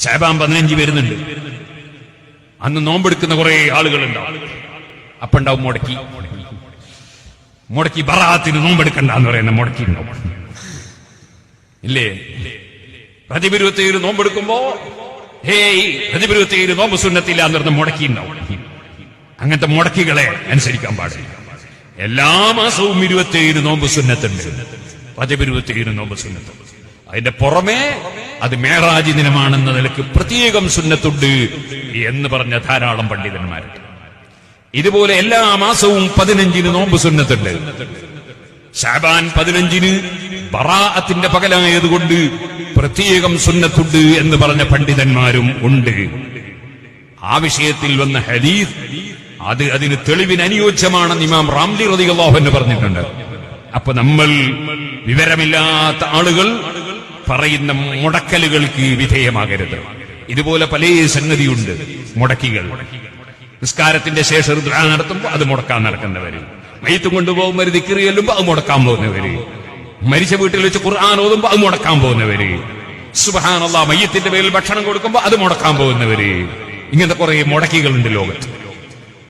ശഅബാൻ 15 വരുന്നുണ്ട്. അന്ന് നോമ്പെടുക്കുന്ന കുറെ ആളുകളുണ്ടാവും. അപ്പണ്ടാവും മുടക്കി ബറാത്തിന് നോമ്പെടുക്കണ്ടെന്ന് പറയുന്ന മുടക്കിണ്ടാവും ഇല്ലേ? റജബ് 27 നോമ്പെടുക്കുമ്പോ റജബ് 27 നോമ്പ് സുന്നത്തില്ല എന്ന് പറഞ്ഞ മുടക്കിണ്ടാവും. അങ്ങനത്തെ മുടക്കികളെ അനുസരിക്കാൻ പാടില്ല. എല്ലാ മാസവും 27 നോമ്പ് സുന്നത്തുണ്ട്. റജബ് 27 നോമ്പ് സുന്നത്ത്. അതിന്റെ പുറമെ അത് മേറാജ് ദിനമാണെന്ന നിലക്ക് പ്രത്യേകം സുന്നത്തുണ്ട് എന്ന് പറഞ്ഞ ധാരാളം പണ്ഡിതന്മാരുണ്ട്. ഇതുപോലെ എല്ലാ മാസവും 15 നോമ്പ് സുന്നത്തുണ്ട്. ശഅബാൻ 15 ബറാഅത്തിന്റെ പകലായതുകൊണ്ട് പ്രത്യേകം സുന്നത്തുണ്ട് എന്ന് പറഞ്ഞ പണ്ഡിതന്മാരും ഉണ്ട്. ആ വിഷയത്തിൽ വന്ന ഹദീസ് അതിന് തെളിവിന് അനുയോജ്യമാണെന്ന് ഇമാം റാംലി റളിയല്ലാഹു അൻഹു പറഞ്ഞിട്ടുണ്ട്. അപ്പൊ നമ്മൾ വിവരമില്ലാത്ത ആളുകൾ പറയുന്ന മുടക്കലുകൾക്ക് വിധേയമാകരുത്. ഇതുപോലെ പല സംഗതിയുണ്ട്. മുടക്കികൾ നിസ്കാരത്തിന്റെ ശേഷം ദുആ നടത്തുമ്പോൾ അത് മുടക്കാൻ നടക്കുന്നവര്, മയ്യിത്ത് കൊണ്ടുപോകുമ്പോൾ ദിക്ർ ചെല്ലുമ്പോൾ അത് മുടക്കാൻ പോകുന്നവര്, മരിച്ച വീട്ടിൽ വെച്ച് ഖുർആൻ ഓതുമ്പോൾ അത് മുടക്കാൻ പോകുന്നവര്, സുബ്ഹാനല്ലാഹ് മയ്യിത്തിന്റെ പേരിൽ ഭക്ഷണം കൊടുക്കുമ്പോൾ അത് മുടക്കാൻ പോകുന്നവര്, ഇങ്ങനത്തെ കുറെ മുടക്കികളുണ്ട് ലോകത്ത്.